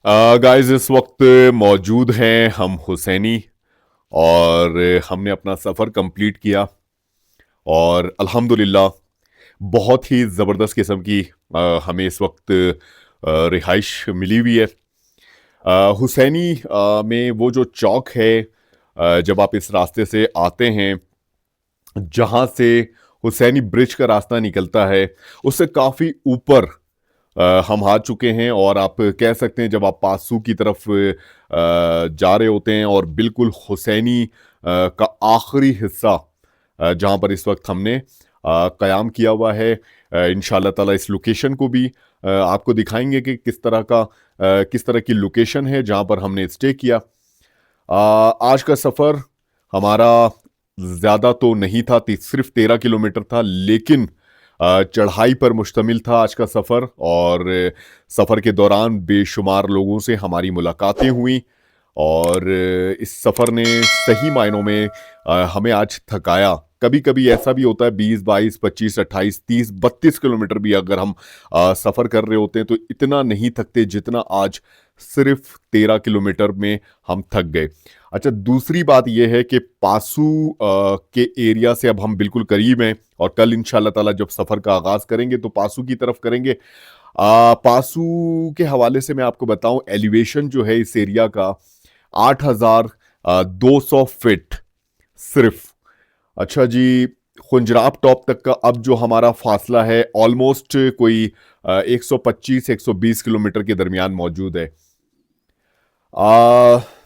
Guys इस वक्त मौजूद हैं हम हुसैनी और हमने अपना सफ़र कंप्लीट किया और अल्हम्दुलिल्लाह बहुत ही ज़बरदस्त किस्म की हमें इस वक्त रिहाइश मिली हुई है। हुसैनी में वो जो चौक है, जब आप इस रास्ते से आते हैं जहाँ से हुसैनी ब्रिज का रास्ता निकलता है, उससे काफ़ी ऊपर हम आ चुके हैं। और आप कह सकते हैं जब आप पासू की तरफ जा रहे होते हैं और बिल्कुल हुसैनी का आखिरी हिस्सा जहाँ पर इस वक्त हमने क़याम किया हुआ है, इंशाल्लाह ताला इस लोकेशन को भी आपको दिखाएंगे कि किस तरह की लोकेशन है जहाँ पर हमने स्टे किया। आज का सफ़र हमारा ज़्यादा तो नहीं था, सिर्फ 13 किलोमीटर था, लेकिन चढ़ाई पर मुश्तमिल था आज का सफ़र। और सफ़र के दौरान बेशुमार लोगों से हमारी मुलाकातें हुई और इस सफ़र ने सही मायनों में हमें आज थकाया। कभी कभी ऐसा भी होता है 20, 22, 25, 28, 30, 32 किलोमीटर भी अगर हम सफ़र कर रहे होते हैं तो इतना नहीं थकते जितना आज सिर्फ 13 किलोमीटर में हम थक गए। अच्छा, दूसरी बात यह है कि पासू के एरिया से अब हम बिल्कुल करीब हैं और कल इंशाल्लाह ताला जब सफ़र का आगाज़ करेंगे तो पासू की तरफ करेंगे। पासू के हवाले से मैं आपको बताऊं, एलिवेशन जो है इस एरिया का 8,200 फीट सिर्फ। अच्छा जी, खुंजराब टॉप तक का अब जो हमारा फासला है ऑलमोस्ट कोई 125-120 किलोमीटर के दरमियान मौजूद है।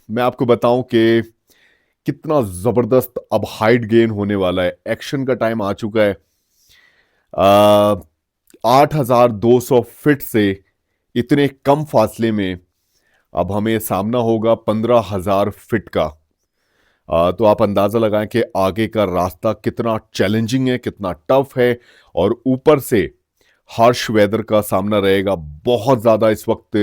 मैं आपको बताऊं कि कितना ज़बरदस्त अब हाइट गेन होने वाला है, एक्शन का टाइम आ चुका है। 8,200 फीट से इतने कम फासले में अब हमें सामना होगा 15,000 फीट का। तो आप अंदाज़ा लगाएं कि आगे का रास्ता कितना चैलेंजिंग है, कितना टफ है। और ऊपर से हार्श वेदर का सामना रहेगा। बहुत ज़्यादा इस वक्त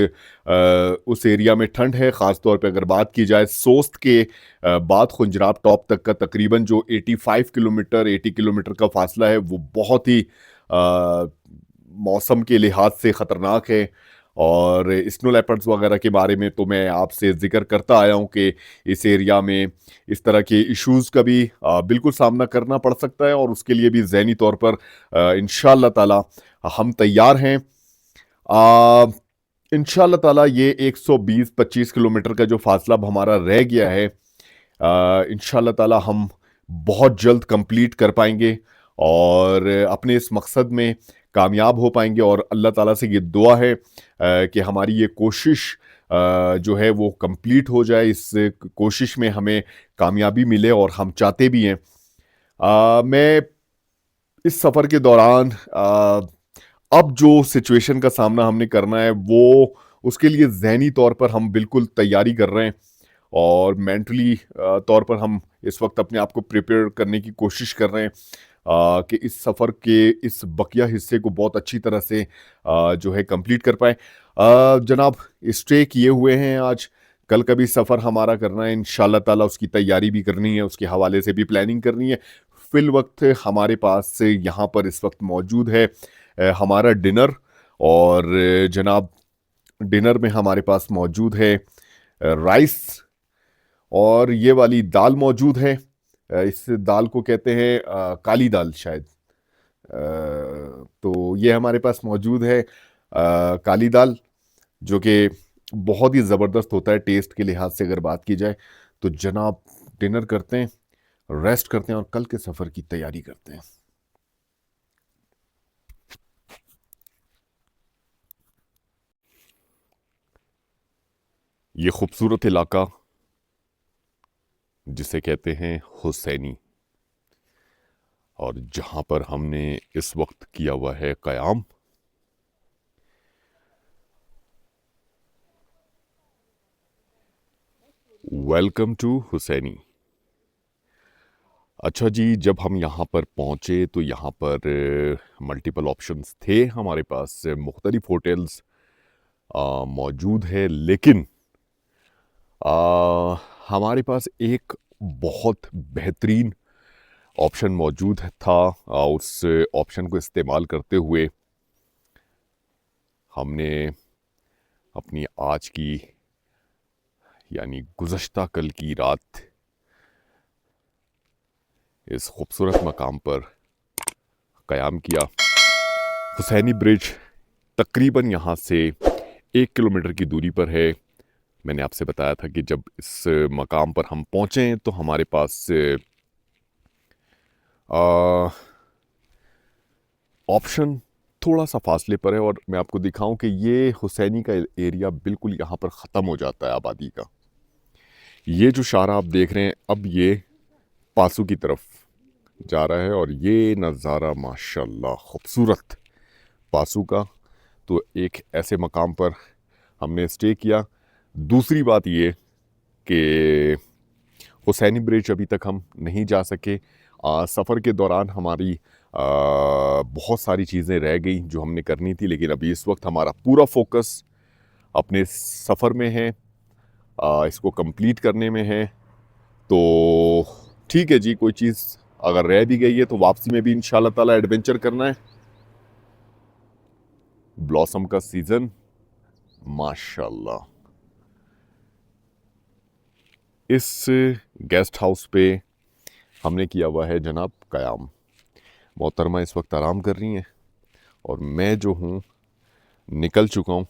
उस एरिया में ठंड है, ख़ास तौर पे अगर बात की जाए सोस्त के बाद खुंजराब टॉप तक का तकरीबन जो 80 किलोमीटर का फासला है वो बहुत ही मौसम के लिहाज से ख़तरनाक है। और स्नो लेपर्ड्स वगैरह के बारे में तो मैं आपसे ज़िक्र करता आया हूँ कि इस एरिया में इस तरह के इश्यूज़ का भी बिल्कुल सामना करना पड़ सकता है और उसके लिए भी ज़हनी तौर पर इंशाअल्लाह ताला हम तैयार हैं। आ, इंशाअल्लाह ताला ये 120-25 किलोमीटर का जो फासला अब हमारा रह गया है, इंशाअल्लाह ताला हम बहुत जल्द कंप्लीट कर पाएंगे और अपने इस मकसद में कामयाब हो पाएंगे। और अल्लाह ताला से ये दुआ है कि हमारी ये कोशिश जो है वो कंप्लीट हो जाए, इस कोशिश में हमें कामयाबी मिले और हम चाहते भी हैं। मैं इस सफ़र के दौरान अब जो सिचुएशन का सामना हमने करना है वो उसके लिए ज़हनी तौर पर हम बिल्कुल तैयारी कर रहे हैं और मेंटली तौर पर हम इस वक्त अपने आप को प्रिपेयर करने की कोशिश कर रहे हैं कि इस सफ़र के इस बकिया हिस्से को बहुत अच्छी तरह से जो है कंप्लीट कर पाए। जनाब, स्टे किए हुए हैं आज, कल का भी सफ़र हमारा करना है इंशाल्लाह ताला, उसकी तैयारी भी करनी है, उसके हवाले से भी प्लानिंग करनी है। फिल वक्त हमारे पास से यहाँ पर इस वक्त मौजूद है हमारा डिनर। और जनाब, डिनर में हमारे पास मौजूद है राइस और ये वाली दाल मौजूद है। इस दाल को कहते हैं काली दाल शायद। तो ये हमारे पास मौजूद है काली दाल, जो कि बहुत ही ज़बरदस्त होता है टेस्ट के लिहाज से अगर बात की जाए। तो जनाब, डिनर करते हैं, रेस्ट करते हैं और कल के सफ़र की तैयारी करते हैं। ये खूबसूरत इलाका जिसे कहते हैं हुसैनी और जहां पर हमने इस वक्त किया हुआ है क़याम, वेलकम टू हुसैनी। अच्छा जी, जब हम यहाँ पर पहुँचे तो यहाँ पर मल्टीपल ऑप्शंस थे हमारे पास, मुख्तलिफ होटल्स मौजूद है, लेकिन हमारे पास एक बहुत बेहतरीन ऑप्शन मौजूद था। उस ऑप्शन को इस्तेमाल करते हुए हमने अपनी आज की यानी गुज़श्ता कल की रात इस खूबसूरत मकाम पर क़याम किया। हुसैनी ब्रिज तकरीबन यहाँ से 1 किलोमीटर की दूरी पर है। मैंने आपसे बताया था कि जब इस मकाम पर हम पहुँचे तो हमारे पास ऑप्शन थोड़ा सा फासले पर है, और मैं आपको दिखाऊं कि ये हुसैनी का एरिया बिल्कुल यहाँ पर ख़त्म हो जाता है आबादी का। ये जो शारा आप देख रहे हैं अब ये पासू की तरफ जा रहा है, और ये नज़ारा माशाल्लाह खूबसूरत पासू का। तो एक ऐसे मकाम पर हमने स्टे किया। दूसरी बात ये कि हुसैनी ब्रिज अभी तक हम नहीं जा सके। सफ़र के दौरान हमारी बहुत सारी चीज़ें रह गई जो हमने करनी थी, लेकिन अभी इस वक्त हमारा पूरा फोकस अपने सफ़र में है, इसको कंप्लीट करने में है। तो ठीक है जी, कोई चीज़ अगर रह भी गई है तो वापसी में भी इंशाल्लाह ताला एडवेंचर करना है। ब्लॉसम का सीज़न माशाल्लाह। इस गेस्ट हाउस पे हमने किया हुआ है जनाब क़याम। मोहतरमा इस वक्त आराम कर रही हैं और मैं जो हूँ निकल चुका हूँ।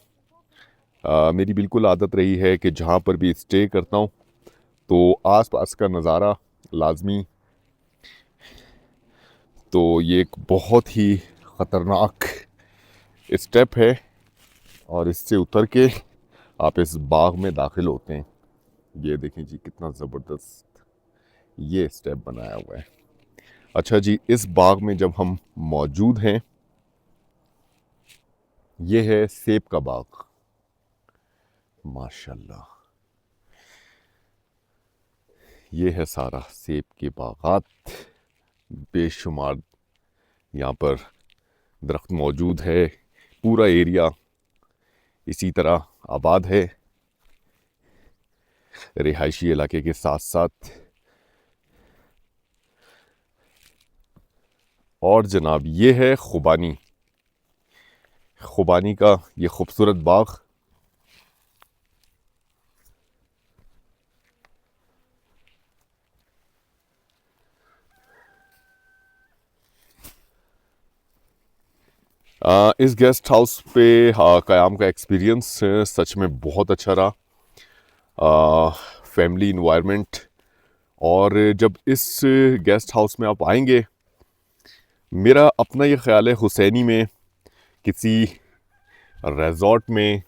मेरी बिल्कुल आदत रही है कि जहाँ पर भी स्टे करता हूँ तो आसपास का नज़ारा लाजमी। तो ये एक बहुत ही ख़तरनाक स्टेप है, और इससे उतर के आप इस बाग में दाखिल होते हैं। ये देखें जी कितना ज़बरदस्त ये स्टेप बनाया हुआ है। अच्छा जी, इस बाग में जब हम मौजूद हैं, ये है सेब का बाग माशाल्लाह। ये है सारा सेब के बागात, बेशुमार यहाँ पर दरख्त मौजूद है। पूरा एरिया इसी तरह आबाद है रिहायशी इलाके के साथ साथ। और जनाब ये है खुबानी, खुबानी का ये खूबसूरत बाग। इस गेस्ट हाउस पे क़याम का एक्सपीरियंस सच में बहुत अच्छा रहा। फैमिली इन्वायरमेंट, और जब इस गेस्ट हाउस में आप आएंगे, मेरा अपना ये ख्याल है हुसैनी में किसी रिजॉर्ट में,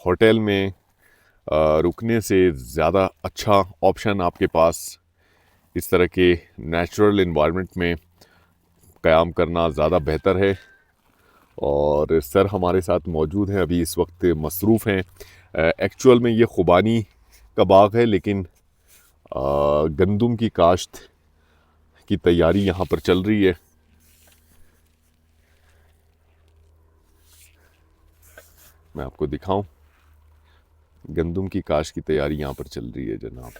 होटल में रुकने से ज़्यादा अच्छा ऑप्शन आपके पास इस तरह के नेचुरल इन्वायरमेंट में क़याम करना ज़्यादा बेहतर है। और सर हमारे साथ मौजूद हैं, अभी इस वक्त मसरूफ़ हैं। एक्चुअल में ये खुबानी का बाग है, लेकिन गंदम की काश्त की तैयारी यहाँ पर चल रही है। मैं आपको दिखाऊं, गंदम की काश्त की तैयारी यहाँ पर चल रही है जनाब।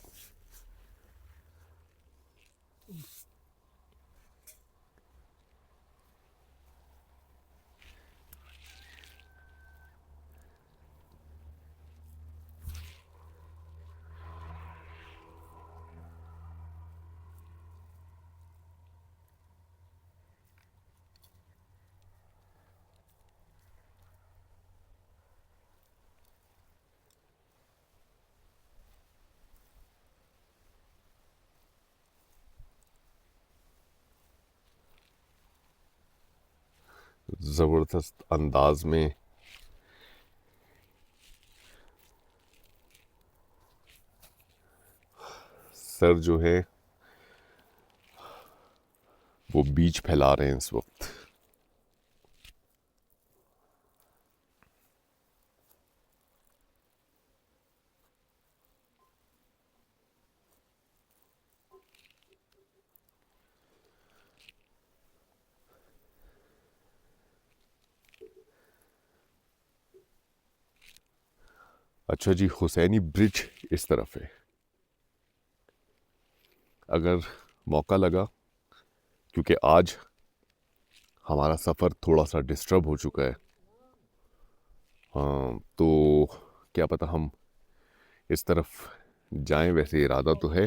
ज़बरदस्त अंदाज में सर जो है वो बीज फैला रहे हैं इस वक्त। अच्छा जी, हुसैनी ब्रिज इस तरफ है। अगर मौका लगा, क्योंकि आज हमारा सफ़र थोड़ा सा डिस्टर्ब हो चुका है, हाँ, तो क्या पता हम इस तरफ जाएं। वैसे इरादा तो है,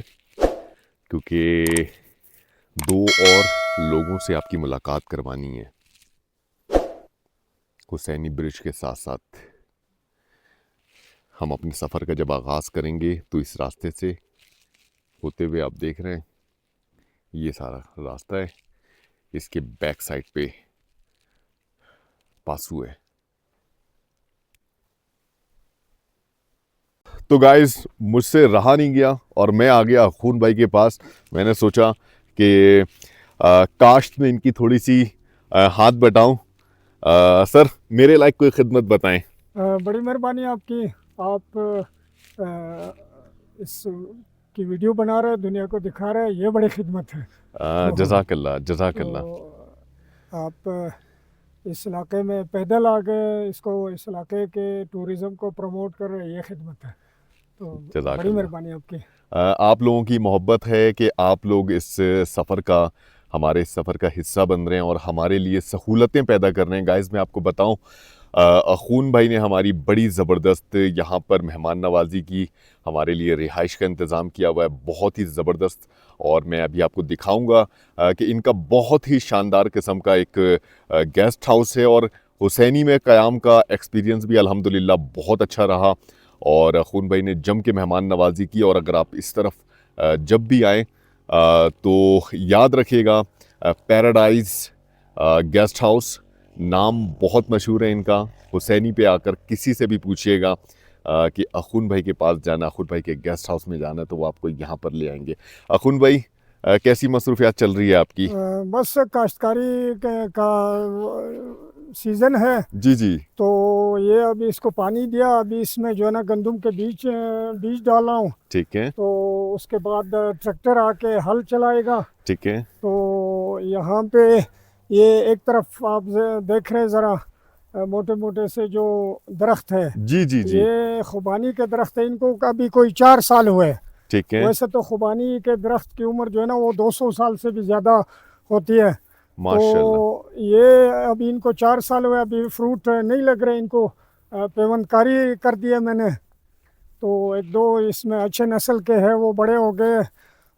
क्योंकि दो और लोगों से आपकी मुलाकात करवानी है हुसैनी ब्रिज के साथ साथ। हम अपने सफ़र का जब आगाज़ करेंगे तो इस रास्ते से होते हुए आप देख रहे हैं ये सारा रास्ता है, इसके बैक साइड पे पासू है। तो गाइस, मुझसे रहा नहीं गया और मैं आ गया खून भाई के पास। मैंने सोचा कि काश में इनकी थोड़ी सी हाथ बटाऊं। सर, मेरे लायक कोई खिदमत बताएं। बड़ी मेहरबानी आपकी। आप इस की वीडियो बना रहे हैं, दुनिया को दिखा रहे हैं, ये बड़ी खिदमत है। तो जज़ाकल्लाह जज़ाकल्लाह। आप इस इलाके में पैदल आ गए, इसको इस इलाके के टूरिज़्म को प्रमोट कर रहे हैं, ये खिदमत है। तो बड़ी जज़ाकल्लाह। मेहरबानी आपकी। आप लोगों की मोहब्बत है कि आप लोग इस सफ़र का, हमारे इस सफ़र का हिस्सा बन रहे हैं और हमारे लिए सहूलतें पैदा कर रहे हैं। गाइस, मैं आपको बताऊं, अखून भाई ने हमारी बड़ी ज़बरदस्त यहाँ पर मेहमान नवाजी की, हमारे लिए रिहाइश का इंतज़ाम किया हुआ है, बहुत ही ज़बरदस्त। और मैं अभी आपको दिखाऊंगा कि इनका बहुत ही शानदार किस्म का एक गेस्ट हाउस है। और हुसैनी में क़याम का एक्सपीरियंस भी अल्हम्दुलिल्लाह बहुत अच्छा रहा और अखून भाई ने जम के मेहमान नवाजी की। और अगर आप इस तरफ जब भी आएँ तो याद रखिएगा, पैराडाइज गेस्ट हाउस नाम बहुत मशहूर है इनका। हुसैनी पे आकर किसी से भी पूछिएगा कि अखून भाई के पास जाना, अखून भाई के गेस्ट हाउस में जाना, तो वो आपको यहाँ पर ले आएंगे। अखून भाई, कैसी मसरूफियात चल रही है आपकी? बस काश्तकारी का सीज़न है। जी जी। तो ये अभी इसको पानी दिया, अभी इसमें जो है ना गंदम के बीज डाला हूँ। ठीक है। तो उसके बाद ट्रैक्टर आके हल चलाएगा। ठीक है। तो यहाँ पे ये एक तरफ आप देख रहे हैं ज़रा, मोटे मोटे से जो दरख्त है, जी जी जी। ये खुबानी के दरख्त है। इनको अभी कोई 4 साल हुए। ठीक है। वैसे तो खुबानी के दरख्त की उम्र जो है ना वो 200 साल से भी ज़्यादा होती है। तो माशाल्लाह। ये अभी इनको 4 साल हुए, अभी फ्रूट नहीं लग रहे इनको। पेवनकारी कर दिया मैंने। तो एक दो इसमें अच्छे नस्ल के हैं, वो बड़े हो गए,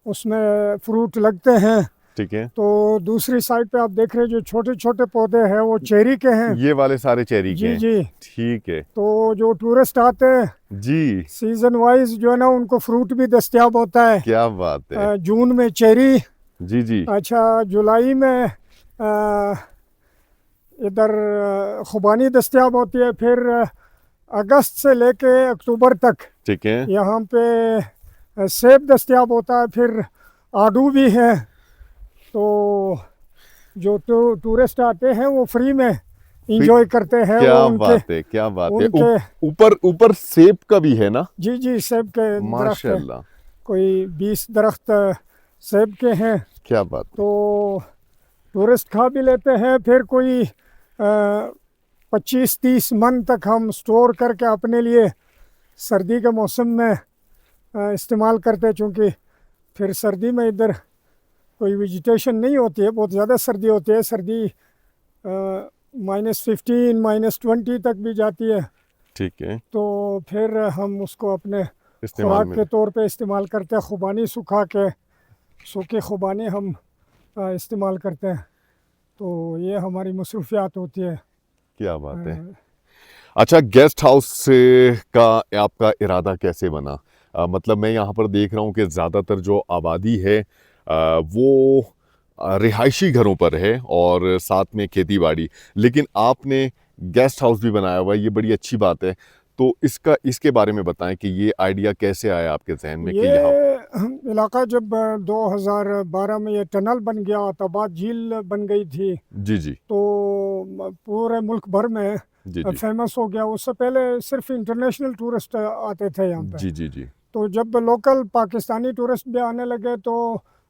उसमें फ्रूट लगते हैं। ठीक है। तो दूसरी साइड पे आप देख रहे हैं जो छोटे छोटे पौधे हैं वो चेरी के हैं। ये वाले सारे चेरी के जी हैं। जी। ठीक है। तो जो टूरिस्ट आते हैं जी। सीजन वाइज जो है ना उनको फ्रूट भी दस्तयाब होता है। क्या बात है। जून में चेरी, जी जी। अच्छा जुलाई में इधर खुबानी दस्तयाब होती है। फिर अगस्त से लेके अक्टूबर तक ठीक है। यहाँ पे सेब दस्तयाब होता है। फिर आड़ू भी है। तो जो टूरिस्ट आते हैं वो फ्री में इंजॉय करते हैं। क्या वो उनके बात है, क्या बात है। उनके ऊपर ऊपर सेब का भी है ना? जी जी, सेब के दरख्त है। माशाल्लाह। कोई 20 दरख्त सेब के हैं। क्या बात है। तो टूरिस्ट खा भी लेते हैं। फिर कोई 25-30 मन तक हम स्टोर करके अपने लिए सर्दी के मौसम में इस्तेमाल करते हैं। चूँकि फिर सर्दी में इधर कोई वेजिटेशन नहीं होती है, बहुत ज़्यादा सर्दी होती है। सर्दी -15 -20 तक भी जाती है। ठीक है। तो फिर हम उसको अपने इस्तेमाल खुराक में। के तौर पे इस्तेमाल करते हैं। खुबानी सुखा के, सूखी खुबानी हम इस्तेमाल करते हैं। तो ये हमारी मसरूफियात होती है। क्या बात है। अ, अच्छा, गेस्ट हाउस का आपका इरादा कैसे बना? मतलब मैं यहाँ पर देख रहा हूँ कि ज़्यादातर जो आबादी है वो रिहायशी घरों पर है और साथ में खेती बाड़ी, लेकिन आपने गेस्ट हाउस भी बनाया हुआ है, ये बड़ी अच्छी बात है। तो इसके बारे में बताएं कि ये आइडिया कैसे आया आपके जहन में कि ये यहाँ। इलाका जब 2012 में ये टनल बन गया, अताबाद झील बन गई थी, जी जी। तो पूरे मुल्क भर में जी जी। फेमस हो गया। उससे पहले सिर्फ इंटरनेशनल टूरिस्ट आते थे यहाँ पे। जी जी जी। तो जब लोकल पाकिस्तानी टूरिस्ट भी आने लगे तो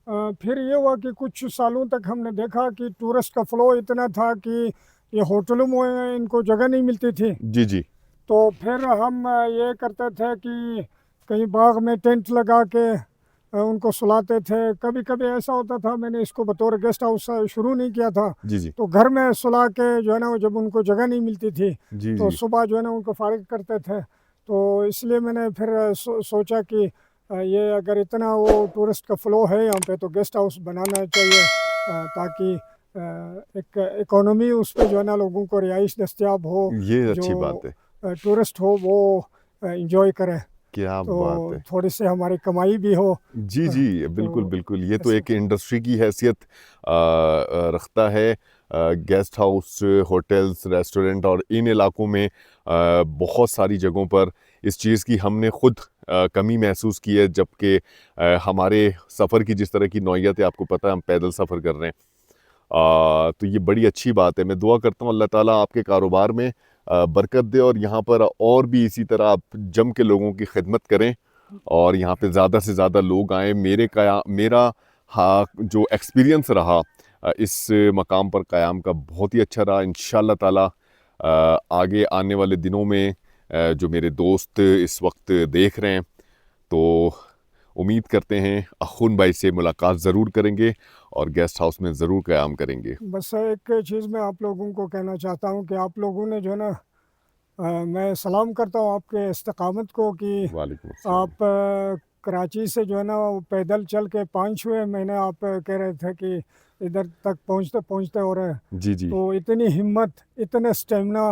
फिर ये हुआ कि कुछ सालों तक हमने देखा कि टूरिस्ट का फ्लो इतना था कि ये होटलों में इनको जगह नहीं मिलती थी। जी जी। तो फिर हम ये करते थे कि कहीं बाग में टेंट लगा के उनको सुलाते थे। कभी कभी ऐसा होता था, मैंने इसको बतौर गेस्ट हाउस शुरू नहीं किया था, जी, जी। तो घर में सुला के जो है ना, वो जब उनको जगह नहीं मिलती थी जी, तो जी। सुबह जो है ना उनको फारिग करते थे। तो इसलिए मैंने फिर सोचा कि ये अगर इतना वो टूरिस्ट का फ्लो है यहाँ पे, तो गेस्ट हाउस बनाना चाहिए, ताकि एक इकोनॉमी उस पे जो है ना लोगों को रिहाइश दस्तियाब हो, ये जो अच्छी बात है। टूरिस्ट हो वो इंजॉय करें, क्या बात तो है! थोड़ी सी हमारी कमाई भी हो। जी, अ, जी। बिल्कुल, तो बिल्कुल। ये तो ऐसे। एक इंडस्ट्री की हैसियत रखता है। गेस्ट हाउस, होटल्स, रेस्टोरेंट और इन इलाकों में बहुत सारी जगहों पर इस चीज़ की हमने खुद कमी महसूस की है, जबकि हमारे सफ़र की जिस तरह की नौइयत है, आपको पता है हम पैदल सफ़र कर रहे हैं। तो ये बड़ी अच्छी बात है। मैं दुआ करता हूँ अल्लाह ताला आपके कारोबार में बरकत दे और यहाँ पर और भी इसी तरह आप जम के लोगों की खिदमत करें और यहाँ पे ज़्यादा से ज़्यादा लोग आएँ। मेरा हाँ, जो एक्सपीरियंस रहा इस मकाम पर क़याम का बहुत ही अच्छा रहा। इंशाअल्लाह ताला आगे आने वाले दिनों में जो मेरे दोस्त इस वक्त देख रहे हैं, तो उम्मीद करते हैं अख़ुन भाई से मुलाकात ज़रूर करेंगे और गेस्ट हाउस में ज़रूर क़याम करेंगे। बस एक चीज़ मैं आप लोगों को कहना चाहता हूँ कि आप लोगों ने जो है ना, मैं सलाम करता हूँ आपके इस्तकामत को कि वालेकुम अस्सलाम। आप कराची से जो है ना वो पैदल चल के 5वें महीने आप कह रहे थे कि इधर तक पहुँचते पहुँचते हो रहे हैं। जी, जी। तो इतनी हिम्मत, इतने स्टेमिना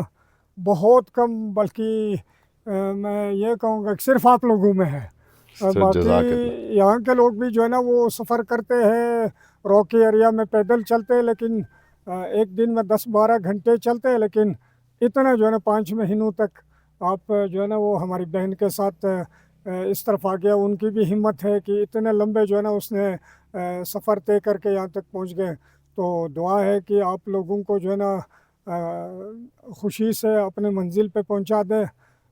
बहुत कम, बल्कि मैं ये कहूँगा कि सिर्फ आप लोगों में है। सर जज़ाकल्लाह। बाकी यहाँ के लोग भी जो है ना वो सफ़र करते हैं, रॉकी एरिया में पैदल चलते हैं, लेकिन एक दिन में 10-12 घंटे चलते हैं, लेकिन इतना जो है ना 5 महीनों तक आप जो है ना वो हमारी बहन के साथ इस तरफ आ गया। उनकी भी हिम्मत है कि इतने लंबे जो है ना उसने सफ़र तय करके यहाँ तक पहुँच गए। तो दुआ है कि आप लोगों को जो है ना खुशी से अपने मंजिल पे पहुँचा दें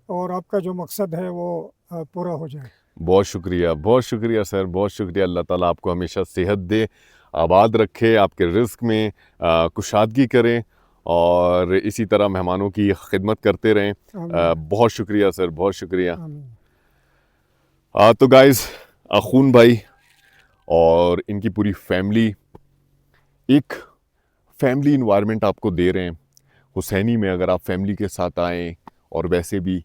और आपका जो मकसद है वो पूरा हो जाए। बहुत शुक्रिया सर, बहुत शुक्रिया। अल्लाह ताला आपको हमेशा सेहत दे, आबाद रखे, आपके रिज़्क में कुशादगी करें और इसी तरह मेहमानों की खिदमत करते रहें। आमीन। बहुत शुक्रिया सर, बहुत शुक्रिया। आमीन। तो गाइज़, अख़ून भाई और इनकी पूरी फैमिली एक फैमिली इन्वायरमेंट आपको दे रहे हैं। हुसैनी में अगर आप फैमिली के साथ आएँ और वैसे भी,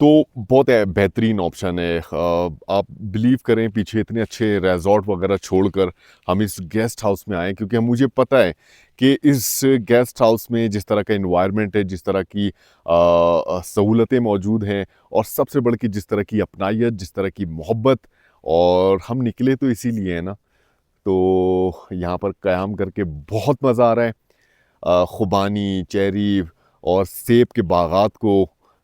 तो बहुत बेहतरीन ऑप्शन है। आप बिलीव करें, पीछे इतने अच्छे रिज़ॉर्ट वगैरह छोड़कर हम इस गेस्ट हाउस में आए, क्योंकि मुझे पता है कि इस गेस्ट हाउस में जिस तरह का एनवायरनमेंट है, जिस तरह की सहूलतें मौजूद हैं और सबसे बढ़ के जिस तरह की अपनायत, जिस तरह की मोहब्बत, और हम निकले तो इसीलिए हैं ना। तो यहाँ पर क़याम करके बहुत मज़ा आ रहा है। खुबानी, चेरी और सेब के बागात को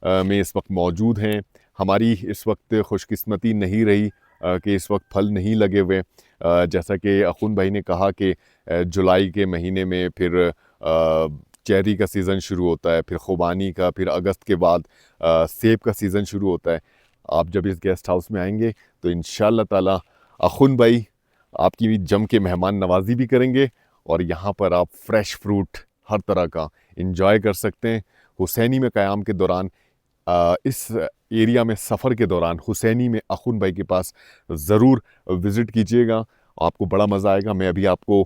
में इस वक्त मौजूद हैं। हमारी इस वक्त खुशकिस्मती नहीं रही कि इस वक्त फल नहीं लगे हुए। जैसा कि अख़ुन भाई ने कहा कि जुलाई के महीने में फिर चेरी का सीज़न शुरू होता है, फिर खुबानी का, फिर अगस्त के बाद सेब का सीज़न शुरू होता है। आप जब इस गेस्ट हाउस में आएंगे तो इंशाअल्लाह ताला अख़ुन भाई आपकी भी जम के मेहमान नवाजी भी करेंगे और यहाँ पर आप फ्रेश फ्रूट हर तरह का इंजॉय कर सकते हैं। हुसैनी में क़याम के दौरान, इस एरिया में सफ़र के दौरान हुसैनी में अख़ुन भाई के पास ज़रूर विज़िट कीजिएगा, आपको बड़ा मज़ा आएगा। मैं अभी आपको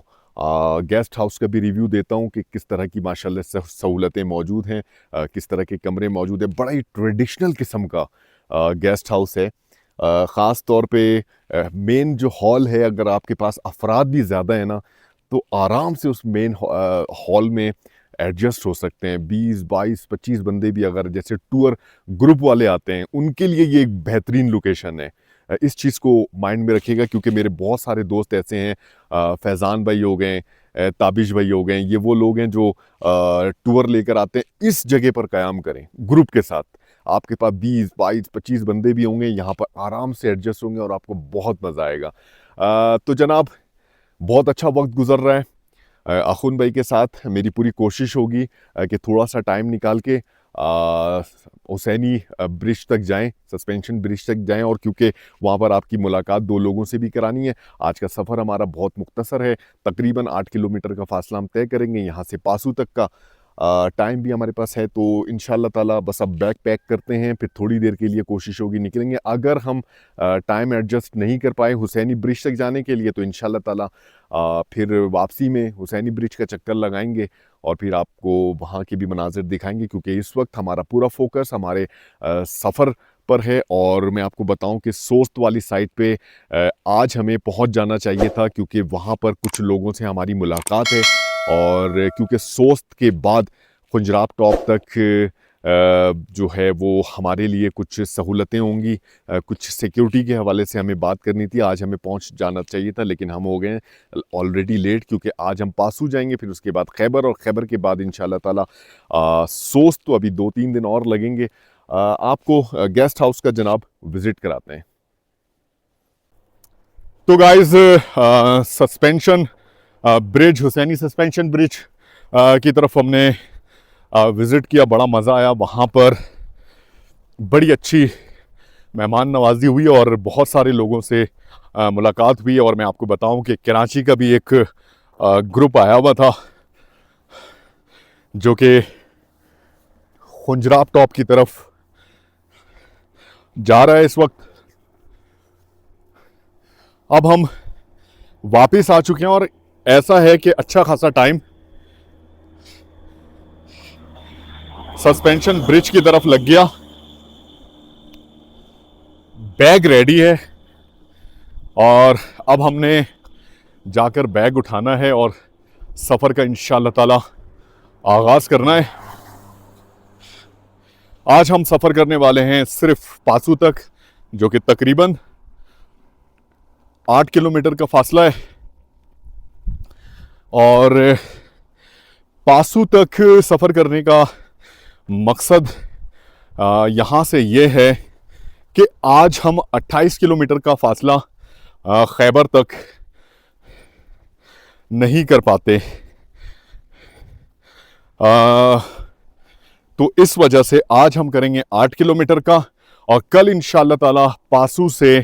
गेस्ट हाउस का भी रिव्यू देता हूँ कि किस तरह की माशाल्लाह से सहूलतें मौजूद हैं, किस तरह के कमरे मौजूद हैं। बड़ा ही ट्रेडिशनल किस्म का गेस्ट हाउस है। ख़ास तौर पे मेन जो हॉल है, अगर आपके पास अफराद भी ज़्यादा है ना, तो आराम से उस मेन हॉल में एडजस्ट हो सकते हैं। 20, 22, 25 बंदे भी अगर जैसे टूर ग्रुप वाले आते हैं, उनके लिए ये एक बेहतरीन लोकेशन है। इस चीज़ को माइंड में रखिएगा, क्योंकि मेरे बहुत सारे दोस्त ऐसे हैं, फैज़ान भाई हो गए, ताबिश भाई हो गए, ये वो लोग हैं जो टूर लेकर आते हैं। इस जगह पर क़याम करें ग्रुप के साथ। आपके पास 20, 22, 25 बंदे भी होंगे, यहाँ पर आराम से एडजस्ट होंगे और आपको बहुत मज़ा आएगा। तो जनाब, बहुत अच्छा वक्त गुजर रहा है अख़ुन भाई के साथ। मेरी पूरी कोशिश होगी कि थोड़ा सा टाइम निकाल के हुसैनी ब्रिज तक जाएं, सस्पेंशन ब्रिज तक जाएं, और क्योंकि वहाँ पर आपकी मुलाकात 2 लोगों से भी करानी है। आज का सफ़र हमारा बहुत मुख्तसर है, तकरीबन 8 किलोमीटर का फासला हम तय करेंगे यहाँ से पासू तक का। टाइम भी हमारे पास है, तो इंशाल्लाह ताला बस अब बैग पैक करते हैं, फिर थोड़ी देर के लिए कोशिश होगी निकलेंगे। अगर हम टाइम एडजस्ट नहीं कर पाए हुसैनी ब्रिज तक जाने के लिए, तो इंशाल्लाह ताला फिर वापसी में हुसैनी ब्रिज का चक्कर लगाएंगे और फिर आपको वहाँ के भी मनाजिर दिखाएंगे, क्योंकि इस वक्त हमारा पूरा फोकस हमारे सफ़र पर है। और मैं आपको बताऊं कि सोस्त वाली साइट पे आज हमें पहुंच जाना चाहिए था, क्योंकि वहाँ पर कुछ लोगों से हमारी मुलाकात है। और क्योंकि सोस्त के बाद खुंजराब टॉप तक जो है वो हमारे लिए कुछ सहूलतें होंगी, कुछ सिक्योरिटी के हवाले से हमें बात करनी थी। आज हमें पहुंच जाना चाहिए था, लेकिन हम हो गए ऑलरेडी लेट, क्योंकि आज हम पासू जाएंगे, फिर उसके बाद खैबर, और खैबर के बाद इंशाल्लाह ताला सोस्त तो अभी 2-3 दिन और लगेंगे। आपको गेस्ट हाउस का जनाब विजिट कराते हैं। तो guys, suspension bridge, Hussaini suspension bridge की तरफ हमने विज़िट किया, बड़ा मज़ा आया। वहाँ पर बड़ी अच्छी मेहमान नवाजी हुई और बहुत सारे लोगों से मुलाकात हुई। और मैं आपको बताऊं कि कराची का भी एक ग्रुप आया हुआ था, जो कि खुंजराब टॉप की तरफ जा रहा है इस वक्त। अब हम वापस आ चुके हैं और ऐसा है कि अच्छा खासा टाइम सस्पेंशन ब्रिज की तरफ लग गया। बैग रेडी है और अब हमने जाकर बैग उठाना है और सफ़र का इंशाअल्लाह ताला आगाज़ करना है। आज हम सफ़र करने वाले हैं सिर्फ पासू तक, जो कि तकरीबन 8 किलोमीटर का फासला है। और पासू तक सफ़र करने का मकसद यहाँ से ये है कि आज हम 28 किलोमीटर का फासला खैबर तक नहीं कर पाते। तो इस वजह से आज हम करेंगे 8 किलोमीटर का, और कल इंशाअल्लाह ताला पासू से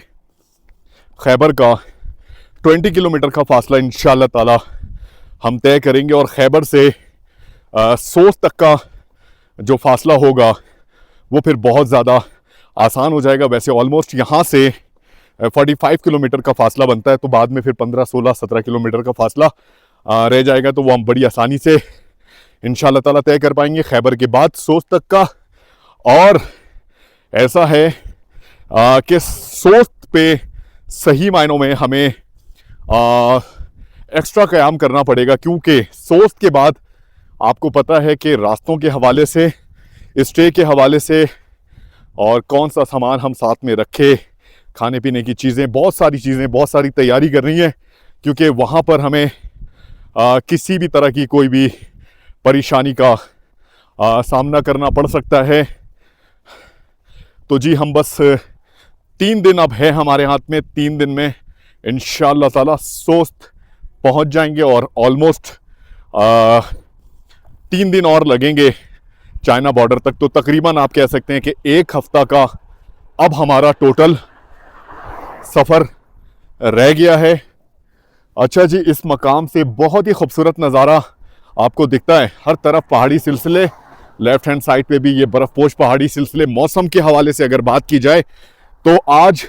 खैबर का 20 किलोमीटर का फासला इंशाअल्लाह ताला हम तय करेंगे। और खैबर से सोस तक का जो फासला होगा वो फिर बहुत ज़्यादा आसान हो जाएगा। वैसे ऑलमोस्ट यहाँ से 45 किलोमीटर का फासला बनता है, तो बाद में फिर 15, 16, 17 किलोमीटर का फासला रह जाएगा, तो वो हम बड़ी आसानी से इंशाअल्लाह ताला तय कर पाएंगे खैबर के बाद सोस तक का। और ऐसा है कि सोस पे सही मायनों में हमें एक्स्ट्रा क़याम करना पड़ेगा, क्योंकि सोस के बाद आपको पता है कि रास्तों के हवाले से, स्टे के हवाले से, और कौन सा सामान हम साथ में रखें, खाने पीने की चीज़ें, बहुत सारी चीज़ें, बहुत सारी तैयारी करनी है, क्योंकि वहाँ पर हमें किसी भी तरह की कोई भी परेशानी का सामना करना पड़ सकता है। तो जी, हम बस 3 दिन अब है हमारे हाथ में, 3 दिन में इंशाअल्लाह ताला सोस्त पहुँच जाएंगे। और ऑलमोस्ट 3 दिन और लगेंगे चाइना बॉर्डर तक। तो तकरीबन आप कह सकते हैं कि 1 हफ्ता का अब हमारा टोटल सफ़र रह गया है। अच्छा जी, इस मकाम से बहुत ही खूबसूरत नज़ारा आपको दिखता है, हर तरफ पहाड़ी सिलसिले, लेफ्ट हैंड साइड पे भी ये बर्फ़पोश पहाड़ी सिलसिले। मौसम के हवाले से अगर बात की जाए तो आज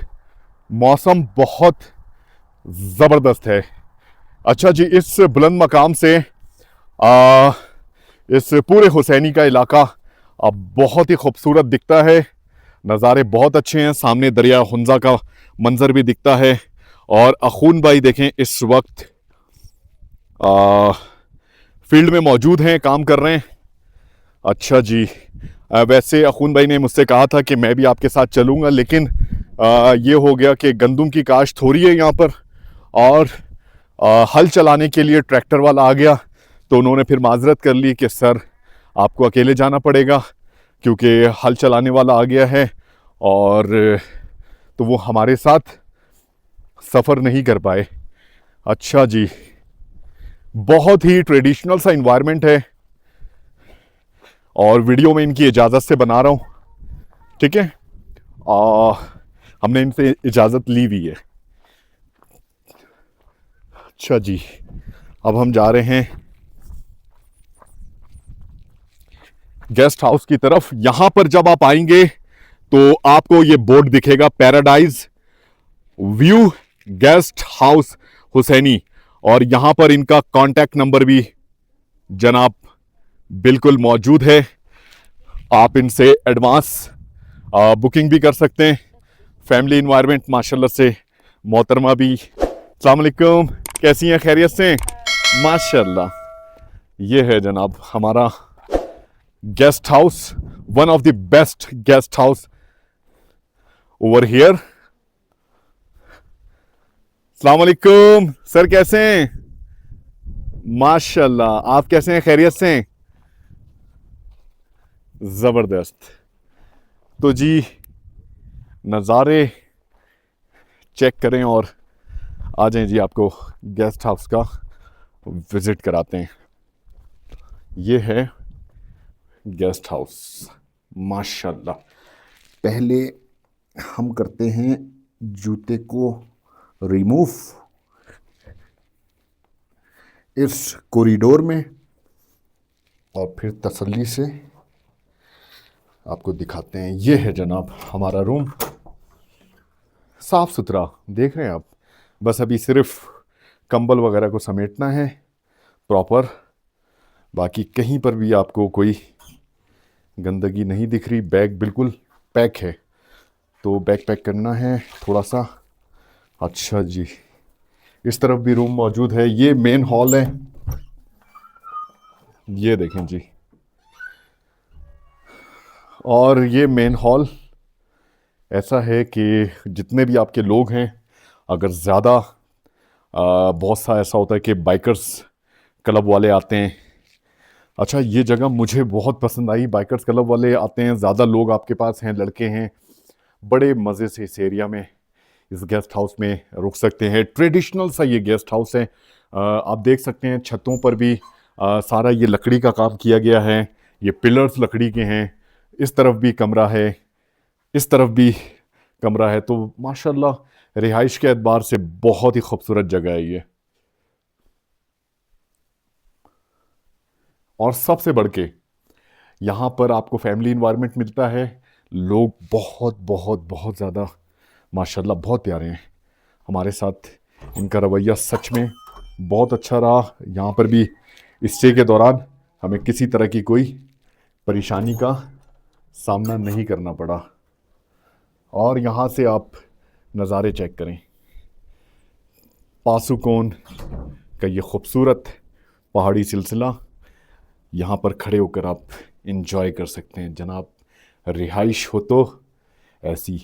मौसम बहुत ज़बरदस्त है। अच्छा जी, इस बुलंद मकाम से इस पूरे हुसैनी का इलाका अब बहुत ही खूबसूरत दिखता है, नज़ारे बहुत अच्छे हैं। सामने दरिया हुंजा का मंज़र भी दिखता है। और अखून भाई देखें इस वक्त फील्ड में मौजूद हैं, काम कर रहे हैं। अच्छा जी, वैसे अखून भाई ने मुझसे कहा था कि मैं भी आपके साथ चलूँगा, लेकिन ये हो गया कि गंदम की काश्त हो रही है यहाँ पर, और हल चलाने के लिए ट्रैक्टर वाला आ गया, तो उन्होंने फिर माजरत कर ली कि सर आपको अकेले जाना पड़ेगा, क्योंकि हल चलाने वाला आ गया है, और तो वो हमारे साथ सफ़र नहीं कर पाए। अच्छा जी, बहुत ही ट्रेडिशनल सा इन्वायरमेंट है, और वीडियो में इनकी इजाज़त से बना रहा हूँ, ठीक है। हमने इनसे इजाज़त ली हुई है। अच्छा जी, अब हम जा रहे हैं गेस्ट हाउस की तरफ। यहां पर जब आप आएंगे तो आपको ये बोर्ड दिखेगा, paradise view guest house Hussaini, और यहां पर इनका कांटेक्ट नंबर भी जनाब बिल्कुल मौजूद है। आप इनसे एडवांस बुकिंग भी कर सकते हैं। फैमिली इन्वायरमेंट माशाल्लाह से, मोहतरमा भी। अस्सलाम वालेकुम, कैसी हैं, खैरियत से? माशाल्लाह, ये है जनाब हमारा guest house, one of the best guest house over here. अस्सलाम वालेकुम सर, कैसे हैं? माशाल्लाह, आप कैसे हैं, खैरियत से? जबरदस्त। तो जी नज़ारे चेक करें और आ जाएं जी, आपको गेस्ट हाउस का विजिट कराते हैं। ये है गेस्ट हाउस माशाल्लाह। पहले हम करते हैं जूते को रिमूव इस कॉरिडोर में, और फिर तसल्ली से आपको दिखाते हैं। ये है जनाब हमारा रूम, साफ सुथरा देख रहे हैं आप। बस अभी सिर्फ कंबल वगैरह को समेटना है प्रॉपर, बाकी कहीं पर भी आपको कोई गंदगी नहीं दिख रही। बैग बिल्कुल पैक है, तो बैग पैक करना है थोड़ा सा। अच्छा जी, इस तरफ भी रूम मौजूद है। ये मेन हॉल है, ये देखें जी। और ये मेन हॉल ऐसा है कि जितने भी आपके लोग हैं, अगर ज़्यादा बहुत सा ऐसा होता है कि बाइकर्स क्लब वाले आते हैं। अच्छा, ये जगह मुझे बहुत पसंद आई। बाइकर्स क्लब वाले आते हैं, ज़्यादा लोग आपके पास हैं, लड़के हैं, बड़े मज़े से इस एरिया में, इस गेस्ट हाउस में रुक सकते हैं। ट्रेडिशनल सा ये गेस्ट हाउस है। आप देख सकते हैं छतों पर भी सारा ये लकड़ी का काम किया गया है। ये पिलर्स लकड़ी के हैं। इस तरफ भी कमरा है, इस तरफ भी कमरा है। तो माशाल्लाह रिहाइश के एतबार से बहुत ही खूबसूरत जगह है ये। और सबसे बढ़ के यहाँ पर आपको फैमिली इन्वायरमेंट मिलता है। लोग बहुत बहुत बहुत ज़्यादा माशाल्लाह बहुत प्यारे हैं हमारे साथ। इनका रवैया सच में बहुत अच्छा रहा। यहाँ पर भी स्टे के दौरान हमें किसी तरह की कोई परेशानी का सामना नहीं करना पड़ा। और यहाँ से आप नज़ारे चेक करें, पासुकोन का ये खूबसूरत पहाड़ी सिलसिला, यहाँ पर खड़े होकर आप इंजॉय कर सकते हैं जनाब। रिहाइश हो तो ऐसी।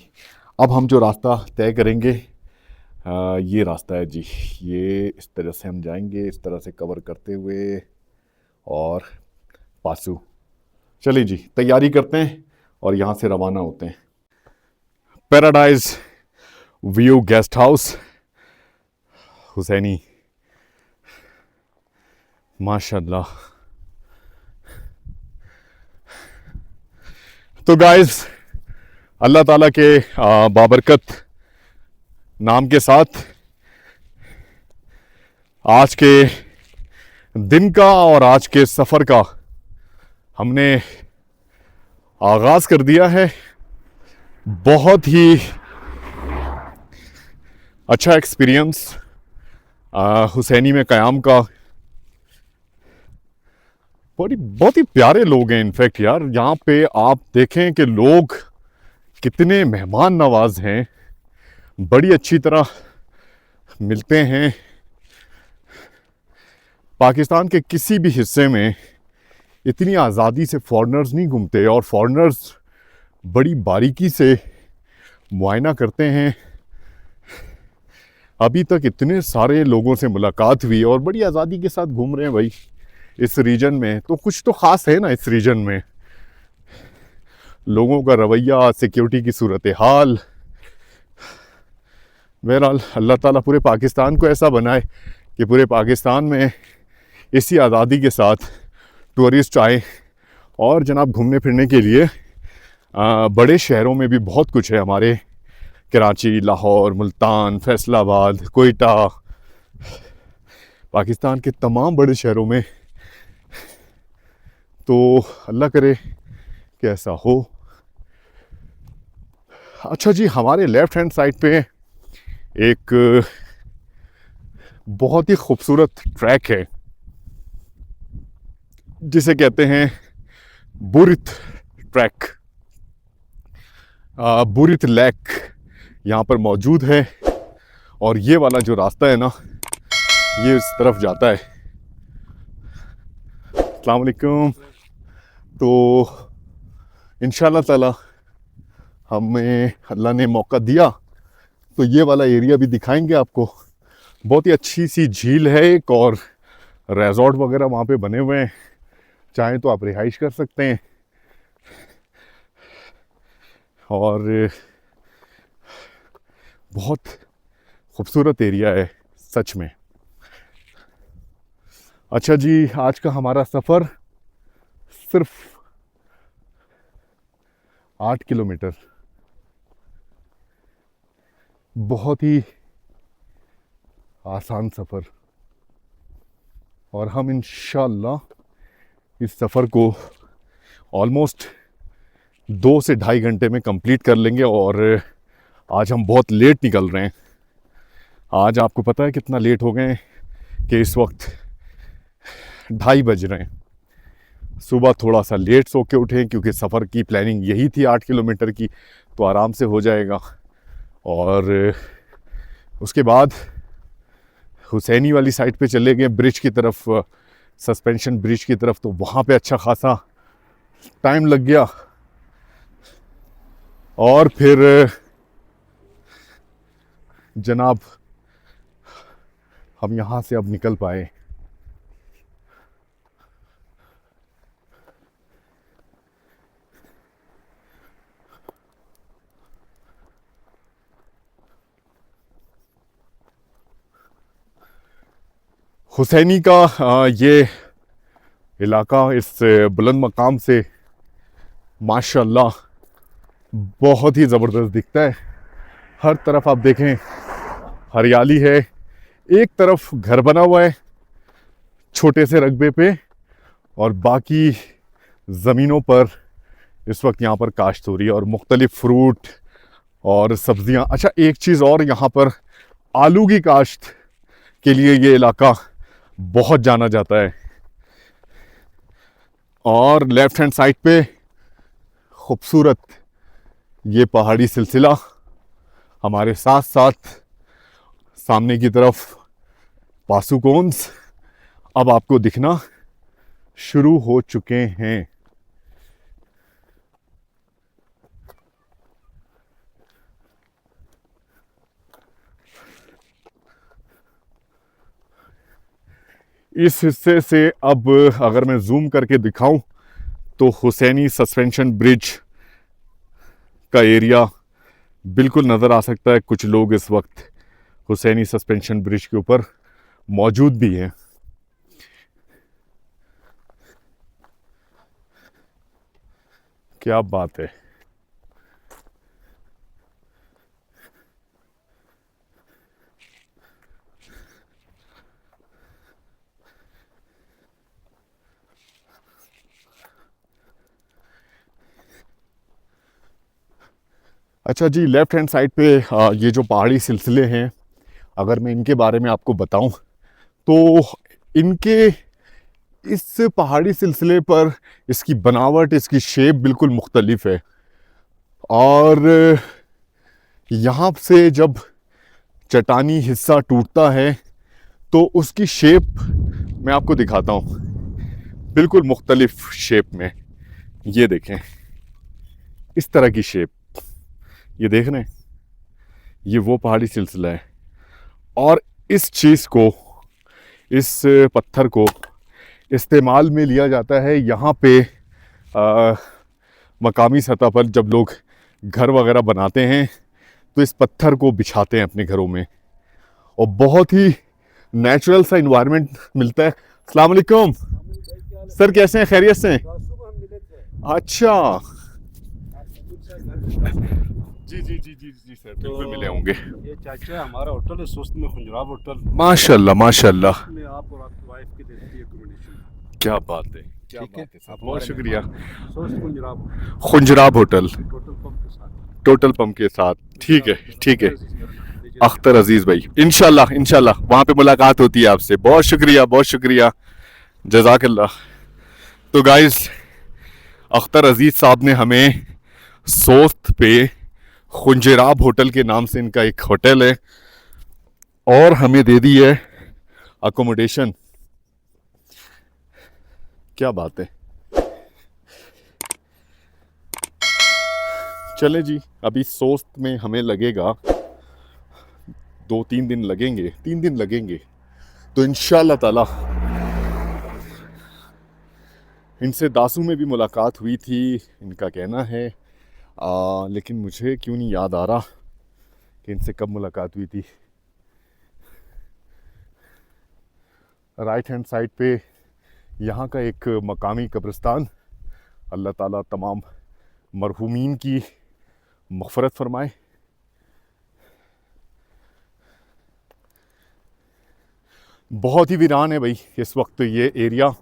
अब हम जो रास्ता तय करेंगे, ये रास्ता है जी। ये इस तरह से हम जाएंगे, इस तरह से कवर करते हुए, और पासू। चलिए जी, तैयारी करते हैं और यहाँ से रवाना होते हैं। Paradise view guest house Hussaini, माशाल्लाह। तो गाइस, अल्लाह ताला के बाबरकत नाम के साथ आज के दिन का और आज के सफ़र का हमने आगाज़ कर दिया है। बहुत ही अच्छा एक्सपीरियंस हुसैनी में क़याम का। बहुत ही प्यारे लोग हैं। इनफैक्ट यार, यहाँ पे आप देखें कि लोग कितने मेहमान नवाज हैं, बड़ी अच्छी तरह मिलते हैं। पाकिस्तान के किसी भी हिस्से में इतनी आज़ादी से फॉरेनर्स नहीं घूमते, और फॉरेनर्स बड़ी बारीकी से मुआयना करते हैं। अभी तक इतने सारे लोगों से मुलाकात हुई और बड़ी आज़ादी के साथ घूम रहे हैं भाई इस रीजन में। तो कुछ तो ख़ास है ना इस रीजन में, लोगों का रवैया, सिक्योरिटी की सूरत हाल। बहरहाल अल्लाह ताला पूरे पाकिस्तान को ऐसा बनाए कि पूरे पाकिस्तान में इसी आज़ादी के साथ टूरिस्ट आए। और जनाब घूमने फिरने के लिए बड़े शहरों में भी बहुत कुछ है हमारे, कराची, लाहौर, मुल्तान, फैसलाबाद, कोयटा, पाकिस्तान के तमाम बड़े शहरों में। तो अल्लाह करे कि ऐसा हो। अच्छा जी, हमारे लेफ्ट हैंड साइड पे एक बहुत ही खूबसूरत ट्रैक है जिसे कहते हैं बुरित ट्रैक। बुरित लेक यहाँ पर मौजूद है और ये वाला जो रास्ता है ना, ये इस तरफ जाता है। अस्सलाम वालेकुम। तो इंशाल्लाह ताला हमें अल्लाह ने मौका दिया तो ये वाला एरिया भी दिखाएंगे आपको। बहुत ही अच्छी सी झील है एक, और रिजॉर्ट वगैरह वहाँ पे बने हुए हैं, चाहें तो आप रिहाइश कर सकते हैं। और बहुत खूबसूरत एरिया है सच में। अच्छा जी, आज का हमारा सफ़र सिर्फ 8 किलोमीटर, बहुत ही आसान सफ़र, और हम इंशाअल्लाह इस सफ़र को ऑलमोस्ट 2 से ढाई घंटे में कंप्लीट कर लेंगे। और आज हम बहुत लेट निकल रहे हैं। आज आपको पता है कितना लेट हो गए हैं कि इस वक्त 2:30 बज रहे हैं। सुबह थोड़ा सा लेट सो के उठे क्योंकि सफ़र की प्लानिंग यही थी 8 किलोमीटर की, तो आराम से हो जाएगा। और उसके बाद हुसैनी वाली साइड पे चले गए ब्रिज की तरफ, सस्पेंशन ब्रिज की तरफ, तो वहाँ पे अच्छा खासा टाइम लग गया। और फिर जनाब हम यहाँ से अब निकल पाए। हुसैनी का ये इलाका इस बुलंद मकाम से माशाल्लाह बहुत ही ज़बरदस्त दिखता है। हर तरफ आप देखें हरियाली है, एक तरफ घर बना हुआ है छोटे से रकबे पे, और बाकी ज़मीनों पर इस वक्त यहाँ पर काश्त हो रही है और मुख्तलिफ फ्रूट और सब्जियाँ। अच्छा, एक चीज़ और, यहाँ पर आलू की काश्त के लिए ये इलाका बहुत जाना जाता है। और लेफ्ट हैंड साइड पे खूबसूरत ये पहाड़ी सिलसिला, हमारे साथ साथ सामने की तरफ पासुकोन्स अब आपको दिखना शुरू हो चुके हैं। इस हिस्से से अब अगर मैं जूम करके दिखाऊं तो हुसैनी सस्पेंशन ब्रिज का एरिया बिल्कुल नज़र आ सकता है। कुछ लोग इस वक्त हुसैनी सस्पेंशन ब्रिज के ऊपर मौजूद भी हैं। क्या बात है। अच्छा जी, लेफ्ट हैंड साइड पे ये जो पहाड़ी सिलसिले हैं, अगर मैं इनके बारे में आपको बताऊं तो इनके इस पहाड़ी सिलसिले पर इसकी बनावट, इसकी शेप बिल्कुल मुख्तलिफ है। और यहाँ से जब चट्टानी हिस्सा टूटता है तो उसकी शेप मैं आपको दिखाता हूँ, बिल्कुल मुख्तलिफ शेप में। ये देखें, इस तरह की शेप, ये देख रहे हैं, ये वो पहाड़ी सिलसिला है। और इस चीज़ को, इस पत्थर को इस्तेमाल में लिया जाता है यहाँ पे मकामी सतह पर। जब लोग घर वगैरह बनाते हैं तो इस पत्थर को बिछाते हैं अपने घरों में, और बहुत ही नेचुरल सा इन्वायरमेंट मिलता है। अस्सलाम वालेकुम सर, कैसे हैं? खैरियत से हैं? अच्छा, जी जी जी जी जी सर, बिल्कुल मिले होंगे। ये चाचा हमारा होटल है सुस्त में, खुंजराब होटल। माशाल्लाह माशाल्लाह, में आप और आपकी वाइफ की देती है अकोमोडेशन। क्या बात है। क्या ठीक है, बात है सर, आप बहुत हमारे शुक्रिया। Sost Khunjerab Khunjerab hotel, total pump के साथ। टोटल पंप के साथ। ठीक है, ठीक है। अख्तर अजीज मेरा नाम, लीजिए। अख्तर अजीज भाई, इंशाल्लाह इंशाल्लाह वहाँ पे मुलाकात होती है आपसे। बहुत शुक्रिया, बहुत शुक्रिया, जजाकल्लाह। तो गाइस, अख्तर अजीज साहब ने हमें सोस्त पे खुंजराब होटल के नाम से इनका एक होटल है और हमें दे दी है अकोमोडेशन। क्या बात है। चले जी, अभी सोस्त में हमें लगेगा 2-3 दिन लगेंगे, 3 दिन लगेंगे। तो इंशाल्लाह ताला इनसे दासू में भी मुलाकात हुई थी, इनका कहना है। लेकिन मुझे क्यों नहीं याद आ रहा कि इनसे कब मुलाकात हुई थी। राइट हैंड साइड पे यहाँ का एक मकामी कब्रिस्तान, अल्लाह ताला तमाम मरहूमीन की मग़फ़रत फरमाए। बहुत ही वीरान है भाई इस वक्त ये एरिया,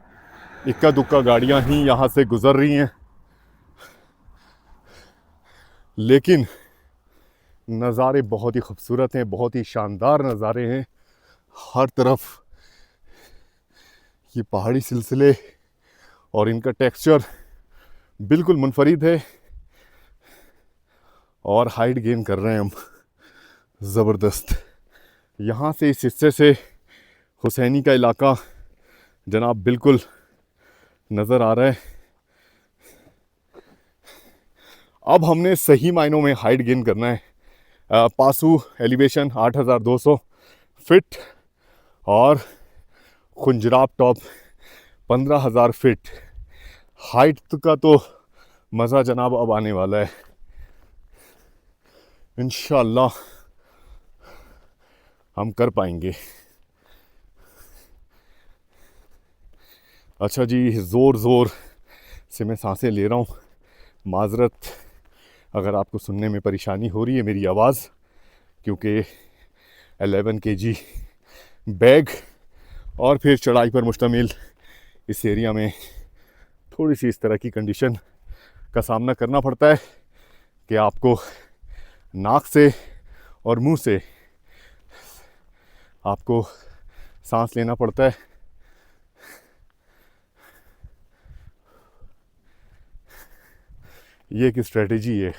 इक्का दुक्का गाड़ियाँ ही यहाँ से गुज़र रही हैं, लेकिन नज़ारे बहुत ही खूबसूरत हैं, बहुत ही शानदार नज़ारे हैं। हर तरफ ये पहाड़ी सिलसिले और इनका टेक्सचर बिल्कुल मुनफरिद है। और हाइट गेन कर रहे हैं हम ज़बरदस्त। यहाँ से इस हिस्से से हुसैनी का इलाका जनाब बिल्कुल नज़र आ रहा है। अब हमने सही मायनों में हाइट गेन करना है। पासू एलिवेशन 8200 फिट और खुंजराब टॉप 15000 फिट। हाइट का तो मज़ा जनाब अब आने वाला है इंशाअल्लाह, हम कर पाएंगे। अच्छा जी, ज़ोर ज़ोर से मैं सांसें ले रहा हूँ, माज़रत अगर आपको सुनने में परेशानी हो रही है मेरी आवाज़, क्योंकि 11 kg बैग और फिर चढ़ाई पर मुश्तमिल इस एरिया में थोड़ी सी इस तरह की कंडीशन का सामना करना पड़ता है कि आपको नाक से और मुंह से आपको सांस लेना पड़ता है। ये एक स्ट्रेटजी है।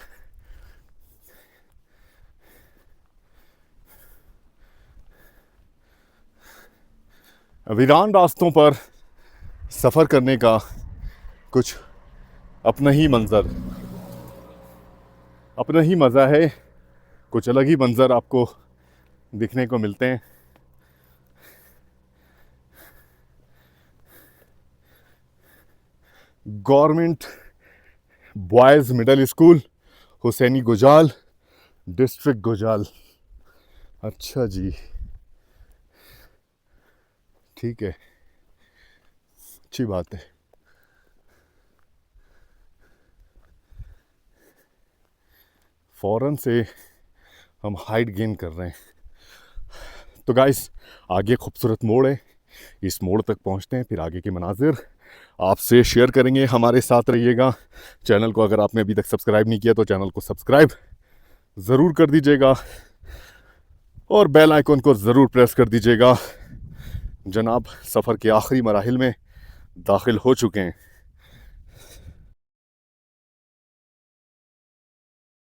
वीरान रास्तों पर सफ़र करने का कुछ अपना ही मंज़र, अपना ही मज़ा है। कुछ अलग ही मंज़र आपको दिखने को मिलते हैं। Government boys middle school, Hussaini Gojal, district Gojal. अच्छा जी, ठीक है, अच्छी बात है। फ़ौरन से हम हाइट गेन कर रहे हैं। तो गाइस, आगे खूबसूरत मोड़ है, इस मोड़ तक पहुंचते हैं, फिर आगे के मनाजिर आपसे शेयर करेंगे। हमारे साथ रहिएगा। चैनल को अगर आपने अभी तक सब्सक्राइब नहीं किया तो चैनल को सब्सक्राइब ज़रूर कर दीजिएगा और बेल आइकन को ज़रूर प्रेस कर दीजिएगा। जनाब सफ़र के आखिरी मराहिल में दाखिल हो चुके हैं।